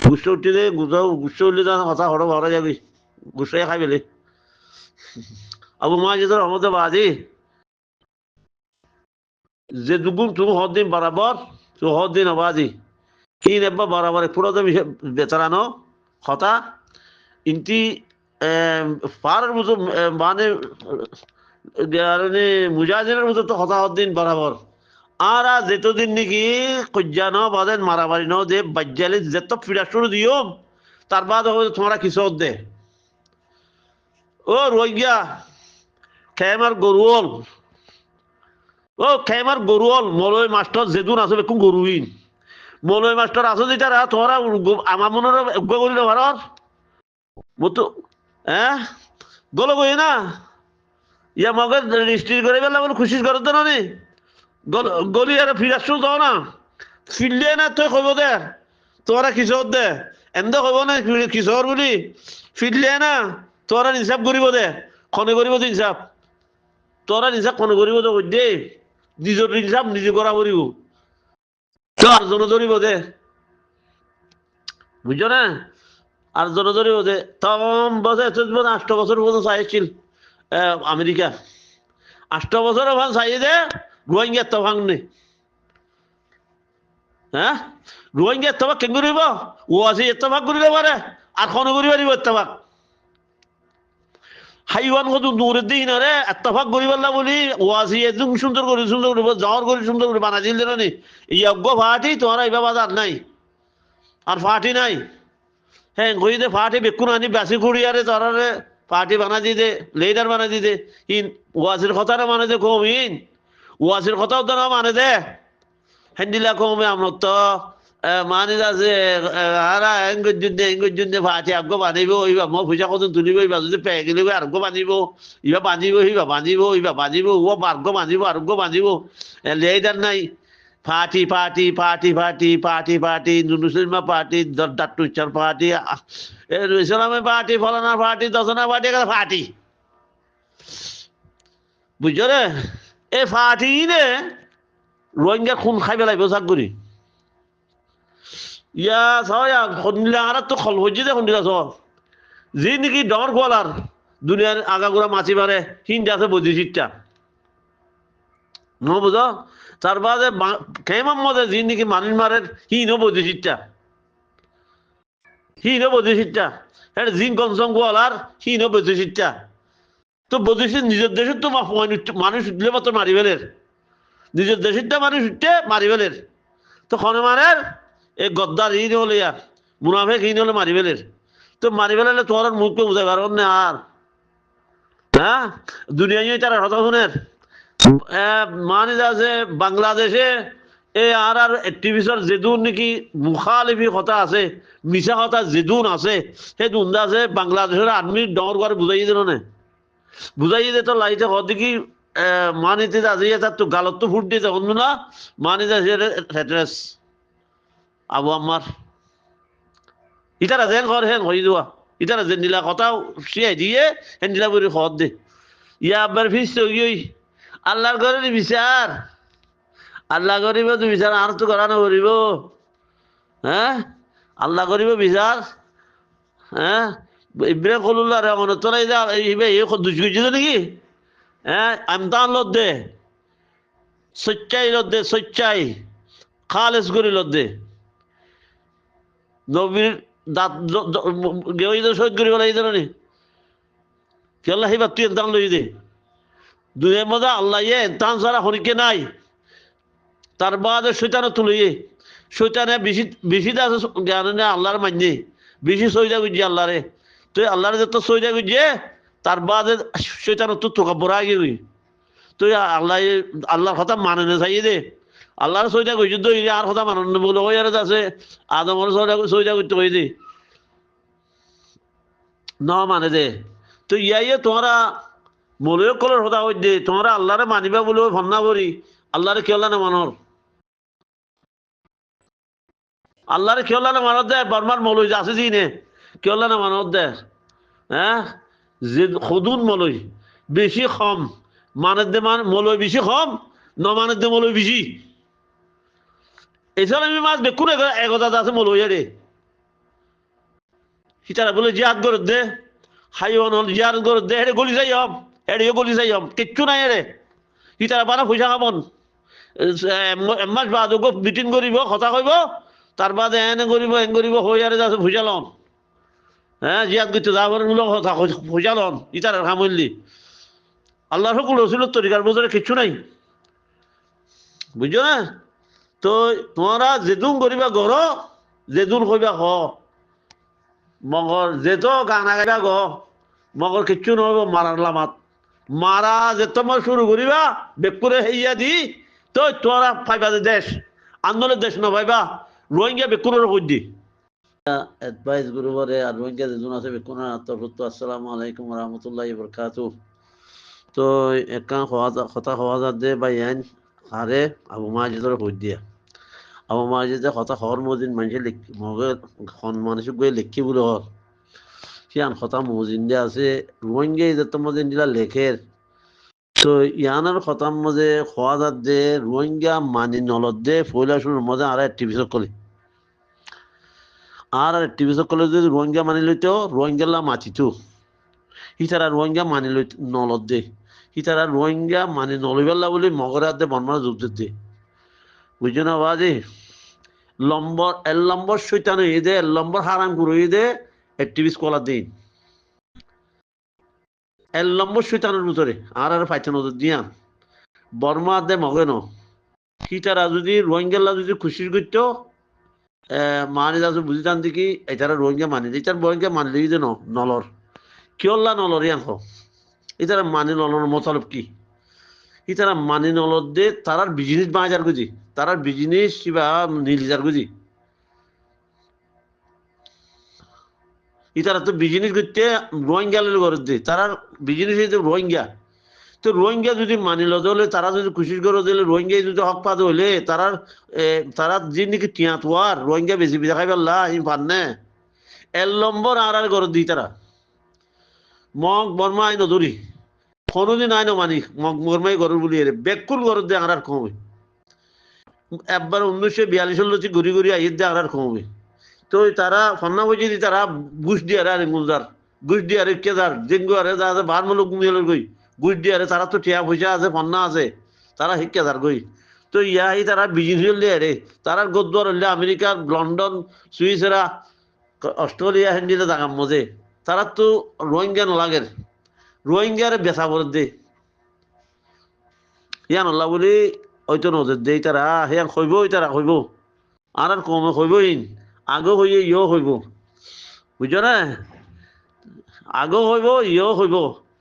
গুছো উঠি দে গুছো উঠলে যান কথা হড় ভরা যাবি গুছোই খাই পেলে আবু মাজিদের রহমতে বাজি যে দুগুণ তুমি হদ্দিন বরাবর তো হদ্দিন আবাজি ইন এব্বা বরাবর পুরো বেচারানো কথা ইনটি পারের মতো মানে মুজাহিদের মতো তো কথা হদ্দিন বরাবর আর যেতদিন নাকি কজ্জা ন বাদেন মারামারি ন যে বাজ্যালে যেত ফিরা শুরু দিও তার বাদ হবে তোমরা কিছু দে ও রোহিঙ্গা খেমার গরুল ও খেমার গরুল মলয় মাস্টার যেদুন আছে বেকুন গরুইন মলয় মাস্টার আছে যেটা তোমরা আমার মনে করিল ভারত মতো হ্যাঁ গলো গই না ইয়া মগে রেজিস্ট্রি করে পেলাম বলে খুশি করত না নি গলি আর ফিরার শুরু দাও না ফিরলে না তুই কইব দে তোরা কিশোর দে এমদে কইব না কিশোর বলি ফিরলে না তোরা হিসাব করিব দে খনে করিব দে হিসাব তোরা হিসাব খনে করিব দে দে নিজের হিসাব নিজে করা করিব তো আর জন ধরিব দে বুঝছো না আর জন ধরিব দে তখন বছর 8 বছর পর্যন্ত চাইছিল আমেরিকা 8 বছর ওখান চাইয়ে দে রোহিঙ্গা তো ভাঙনে হ্যাঁ রোহিঙ্গা এত্তবাক কেন করিব ও আছে এত্তবাক করিলে পারে আর কোনো করিব দিব এত্তবাক হাইওয়ান কত দূরের দিই না রে এত্তবাক করিব না বলি ও আছে একদম সুন্দর করে যাওয়ার করে সুন্দর করে বানা দিল না নি এই অজ্ঞ ফাটি তোমার এইবা বাজার নাই আর ফাটি নাই হ্যাঁ গই দে ফাটি বেকুন আনি বেশি কুড়ি আরে তারারে ফাটি বানা দি দে লেডার বানা দি দে ইন ওয়াসির কথা না মানে দে কম ইন ওয়াসির কথাও তো না মানে দে হেন্দিলা কমে আমরা তো মানে আছে আরা এঙ্গুজুন্দে ফাটি আগ্য বানিব ইবা মই পয়সা কত তুলিব ইবা যদি পেয়ে গেলে আরোগ্য বানিব ইবা বাঁধিব ইবা বাঁধিব ইবা বাঁধিব ও আর্ঘ বাঁধিব আরোগ্য বাঁধিব লেডার নাই ফাটি ফাটি ফাটি ফাটি ফাটি ফাটি নুনুসিমা পার্টি দাট্টুচার পার্টি ইসলামের পার্টি ফলানা পার্টি দশনা পার্টি ফাটি বুঝছো রে এই ফাটি নে রোহিঙ্গা খুন খাই পেলাই চাক করি ইয়া চাওয়া সন্ধিলা আর তো খল হচ্ছে যে সন্ধিলা চ যি নেকি ডর গোয়ালার দুনিয়ার আগাগোড়া মাছি মারে হিন্দে আছে বুঝি চিটটা ন বুঝ তার বাদে কেমন মধ্যে যি নাকি মানুষ মারে হিন বুঝি চিটটা হিন বুঝি চিটটা হ্যাঁ জিন কনসম গোয়ালার হিন বুঝি চিটটা তো বুঝেছি নিজের দেশের তো মানুষ উঠলে মতো মারি ফেলের নিজের দেশেরটা মানুষ উঠতে মারি ফেলের তো খনে মারের এই গদ্দার ইন হলে আর মুনাফেক ইন হলে মারি ফেলের তো মারি ফেলালে তোমার মুখকে বুঝাই পারো না আর হ্যাঁ দুনিয়ায় তারা কথা শুনের মানে আছে বাংলাদেশে এই আর টিভিসর যেদুন নাকি মুখালিফি কথা আছে মিছা কথা যেদুন আছে সেই দুন্দা আছে বাংলাদেশের আর্মি ডর করে বুঝাই দিল না বুঝাই দিয়ে তো লাইতে হতে কি মানিতে আজি তার তো গালত তো ফুট দিয়ে তখন না মানিতে হেড্রেস আবু আমার ইতারা যেন ঘর হেন হয়ে দেওয়া ইতারা যে নীলা কথাও শিয়াই দিয়ে হেন নীলা করে খত দে ইয়া আবার ফিস গিয়ে আল্লাহর ঘরে বিচার আল্লাহ করিব তো বিচার আর তো করা না করিব হ্যাঁ আল্লাহ করিব বিচার হ্যাঁ ইব্রাহিম খলুল্লাহ রেমন তোরা এই দুষ করছিস নাকি হ্যাঁ আমতান লত দে সচ্চাই লত দে সচ্চাই খালেস করি লত দে নবীর দাঁত শহীদ করি বলে এই ধরনের কি আল্লাহ হিবার তুই এনতান লই দে দুনিয়ার মধ্যে আল্লাহ ইয়ে এনতান ছাড়া হরিকে নাই তার বাদে শৈতানে তুলিয়ে শৈতানে বেশি বেশি আছে জ্ঞানে আল্লাহর মান্য বেশি সইদা গুজি আল্লাহরে তুই আল্লাহর যত সইদা গুজিয়ে তার বাদে শৈতান তো তোকা বড়া গিয়ে তুই আল্লাহ আল্লাহর কথা মানে না চাইয়ে দে আল্লাহর সইদা গুজি তো আর কথা মানন বলে ওই আর আছে আদমর সইদা করতে কই দে ন মানে দে তো ইয়াইয়ে তোমরা মূল্য কলের কথা হই দে তোমরা আল্লাহরে মানিবা বলে ভন্না করি আল্লাহরে কি আল্লাহ না মানর আল্লাহরে কি আল্লাহ না মানত দে বর্মার মৌলই আছে জিনে কি আল্লাহ না মানত দে হ্যাঁ যে খুদুন মৌলই বেশি কম মানের দে মৌলই বেশি কম ন মানের দে মৌলই বেশি এছাড়া আমি মাছ বেকুন একতা আছে মৌলই রে সিতারা বলে জিয়াদ করে দে হাইওয়ান হল জিয়াদ করে দে হেডে গলি যাই হম হেডে গলি যাই হম কিচ্ছু নাই এরে সিতারা বানা পয়সা খাবন এমাস বাদ মিটিং করিব কথা কইব তার বাদে এনে করিব এন করিব হই আরে যাচ্ছে ভুজা লন হ্যাঁ জিয়াদ করতে যাবার কথা ভুজা লন ইতারা খামলি আল্লাহ সকল রসুলের তরিকার বোঝারে কিচ্ছু নাই বুঝছো না তো তোমরা যেদুন করিবা গর যেদুন কইবা হ মগর যেত গানা গাইবা গ মগর কিচ্ছু নহব মারার লামাত মারা যে তোমার শুরু করিবা বেকুরে হইয়া দি তো তোরা পাইবা যে দেশ আন্দোলনের দেশ না পাইবা রোহিঙ্গা বেকুরের দি অ্যাডভাইস গ্রুপরে আর রোহিঙ্গা যেজন আছে বেকুরের আত্মভুক্ত আসসালামু আলাইকুম রহমতুল্লাহ বরকাতু তো একা কথা হওয়া যাতে বা ইয়ান হারে আবু মাজিদের হই দিয়া আবু মাজিদে কথা হওয়ার মদিন মানুষের মগে মানুষ গিয়ে লেখি বলে হর সিয়ান কথা মজিন দিয়ে আছে রোহিঙ্গা ঈদের মদিন দিলা লেখের তো ইয়ানোর খতাম মধ্যে খোয়া যাত দে রোহিঙ্গা মানি নলত দে ফয়লা শুরুর মধ্যে আর টিভি সকলে আর টিভি সকলে যদি রোহিঙ্গা মানি লইতো রোহিঙ্গা মাতিতো হিতারা রোহিঙ্গা মানি লই নলত দে হিতারা রোহিঙ্গা মানি নলইবাল্লা বলে মগরাত দে বনমারা যুদ্ধ দে বুঝছো না বাজে লম্বর এল লম্বর শৈতান হয়ে দে এল লম্বর হারাম করে দে টিভি স্কলার দিন এল লম্বর শৈতানের ভিতরে আর পাইছে নজর দিয়া বর্মা দে মগে ন হিতারা যদি রোহিঙ্গা যদি খুশি করতো মানি যাচ্ছে বুঝিতাম দেখি এটারা রোহিঙ্গা মানি এটার রোহিঙ্গা মানি যে নলর কিয়ল্লা নলর ইয়াং এটারা মানি নলর মতলব কি ইতারা মানি নলর দে তারার বিজনেস বাজার গুজি তারার বিজনেস কিবা নীলিজার গুজি ইতারা তো বিজনেস করতে রোহিঙ্গা করে দে তারার বিজনেস রোহিঙ্গা তো রোহিঙ্গা যদি মানি লতে হলে তারা যদি খুশি করে দিলে রোহিঙ্গা যদি হক পাতে হলে তারা যে নাকি টিয়া তোয়ার রোহিঙ্গা বেশি দেখাই পারলা ই পারনে এল নম্বর আর করে দিই তারা মগ বর্মা আইন ধরি কোনোদিন আইন মানি মগ বর্মাই গরুর বলি বেকুল গরুর দিয়ে আর কমে একবার 1942 ঘুরি ঘুরি আইয়ের দিয়ে আর কমে তো তারা ফন্না বুঝি দি তারা ঘুষ দিয়ে আর গুলদার ঘুষ দিয়ে আর কেদার জিঙ্গু আরে যা আছে বার মুলুক মিলের গই ঘুষ দিয়ে আরে তারা তো টিয়া পয়সা আছে ফন্না আছে তারা কেদার গই তো ইয়াহি তারা বিজনেস হলে আরে তারা গদ্দার হলে আমেরিকা লন্ডন সুইসেরা অস্ট্রেলিয়া হেন্ডিতে জাগাম মজে তারা তো রোহিঙ্গা নলাগের রোহিঙ্গার বেচা করে দে ইয়া নল্লা বলি হয়তো নজর দে তারা হিয়ান খইব তারা খইব আর কমে খইব ইন আগো হইয়ে ইয় হইব বুঝছো না আগো হইব ইয় হইব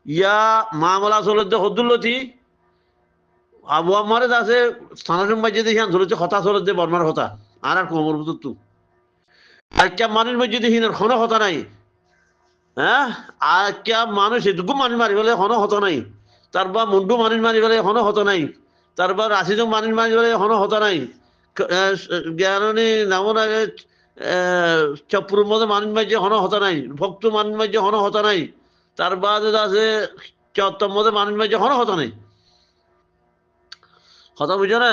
ইয়া মামলা চলতে হদুল্লতি আবু আমারে আছে স্থানের মাঝে দেখি চলেছে কথা চলতে বর্মার কথা আর কমর ভিতর তু একটা মানুষ মাঝে দেখি কোনো কথা নাই হ্যাঁ আর কে মানুষ এটুকু মানুষ মারি ফেলে এখনো হতো নাই তারপর মুন্ডু মানুষ মারি ফেলে এখনো হতো নাই তারপর রাশিজন মানুষ মারি ফেলে এখনো হতো নাই জ্ঞানী নামন আগে চপুরের মধ্যে মানুষ মাঝে এখনো হতো নাই ভক্ত মানুষ মাঝে এখনো হতো নাই তার বাদে আছে চত্বর মধ্যে মানুষ মাঝে এখনো হতো নাই কথা বুঝছো না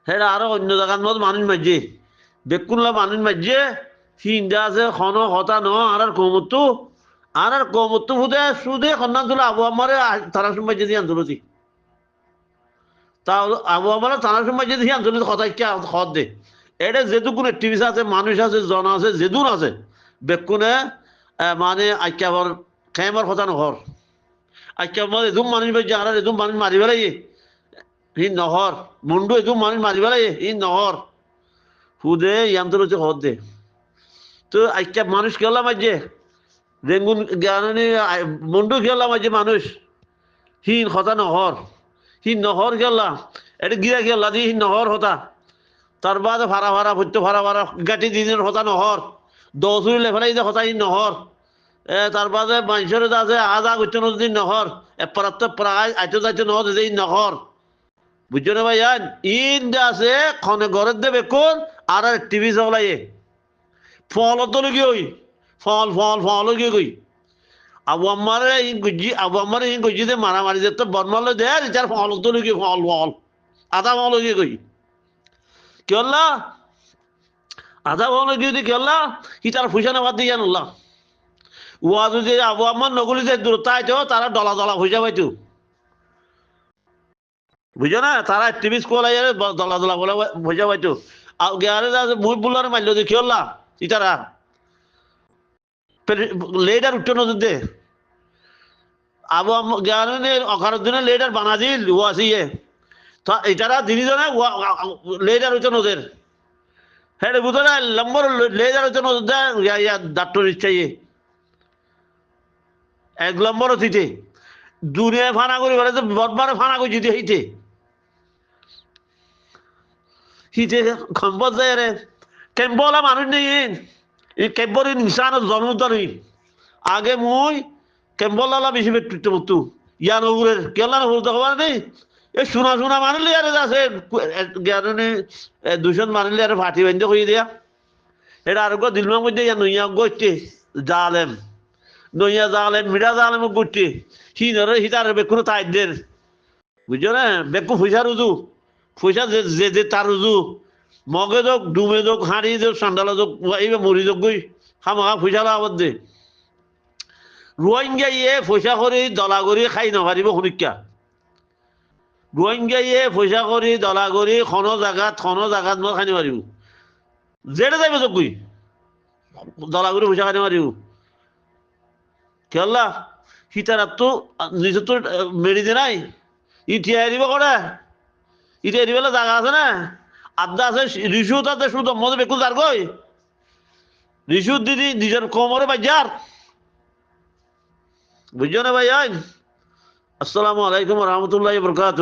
হ্যাঁ আরো অন্য জায়গার মধ্যে মানুষ মাঝে বেকুল্লা মানুষ মাঝে হিন্দা আছে এখনো হতা ন আর কমতো আর কমতো ফুদে সুদে কন্যা তুলে আবু আমারে তারা সময় যদি আন্দোলন তা আবু আমার তারা সময় যদি আন্দোলন কথা কে খত দে এটা যেটুকুন টিভি আছে মানুষ আছে জন আছে যেদুন আছে বেকুনে মানে আইকাবর খেমর কথা নহর আইকাবর এদুম মানুষ বাজে আর এদুম মানুষ মারি পেলাই ই নহর মুন্ডু এদুম মানুষ মারি পেলাই ই নহর ফুদে ইয়ান্তর হচ্ছে খত দে তো আইকা মানুষ কেলা মাঝে রেঙ্গুন জ্ঞানী মুন্ডু গেলা মাঝে মানুষ হিন হতা নহর হিন নহর গেলা এটা গিরা গেলা দি হিন নহর হতা তার বাদে ভাড়া ভাড়া ভর্তি ভাড়া ভাড়া গাটি দিনের হতা নহর দৌড়ি লেফেলাই যে হতা হিন নহর তার বাদে মানুষের আছে আজা করতে নদী নহর এপারাত প্রায় আইতে যাইতে নহর যে নহর বুঝছো না ভাই ইন আছে খনে ঘরের দেবে কোন আর টিভি চলাই ফলত গিয়ে ওই ফল ফল ফল গিয়ে গই আবু আমারে ইন গুজি দে মারামারি যে তো বর্মালে দে চার ফল তো লুকি ফল ফল আধা ফল গিয়ে গই কি আধা ফল গিয়ে দি কি হি তার ফুসা না বাদ দিয়ে জানল্লা ওয়া যদি আবু আমার নগুলি যে দূরত্ব আইতো তারা ডলা ডলা হয়ে পাইতো বুঝছো না তারা টিভি স্কুল দলা দলা বলে হয়ে পাইতো আর গেয়ারে মুই বুলার মারলো দেখি হল্লা ইতারা লেডার উঠতো নজর দে আবু গেয়ারে অকারের দিনে লেডার বানাজিল ওয়াসিয়ে তো এটারা দিনিজনে লেডার হইতো নজর হ্যাঁ বুঝো না লম্বর লেডার হইতো নজর দেয় ডাক্তার ইচ্ছাইয়ে 1 নম্বর অতীতে দুনিয়ায় ফানা করি বলে তো বদমারে ফানা করি যদি হইতে হিতে সম্পদ যায় রে কেম্বলা মানুষ নেই এই কেম্বর ইনসানের জন্মত নেই আগে মুই কেম্বলা বেশি পেট্টু মতো ইয়া নগুরের কেলা নগুর তো খবর নেই এই শোনা শোনা মানিলে আরে আছে জ্ঞানী দূষণ মানিলে আরে ফাটি বান্ধে কই দিয়া এটা আর দিলমার মধ্যে ইয়া নইয়া গইতে জালেম নইয়া জালেম মিডা জালেম গইতে হিনরে হিতার বেকুনো তাইদের বুঝছো না বেকু পয়সা রুজু পয়সা যে যে তার রুজু মগে যোগ ডুমে যোগ হাঁড়ি যোগ সান্ডালা যোগ এইবার মরি যোগ গই হামা পয়সা লাভত দে রোহিঙ্গা ইয়ে পয়সা করে দলা কৰি খাই নপারিব শুনিকা রোহিঙ্গা ইয়ে পয়সা কৰি দলা কৰি খন জাগাত মই খাই নপারিব যেটা যাইব যোগ গই দলা কৰি পয়সা খাই নপারিব কেলা সীতারাতো নিজে তো মেরি দে নাই ইতিয়া এরিব করে ইটা এরিবেলা জায়গা আছে না আড্ডা আছে রিসু তাতে শুধু মধ্যে বেকু যার গই রিসু দিদি নিজের কোমরে বাজার বুঝছো না ভাই আসসালামু আলাইকুম রহমতুল্লাহ বরকাত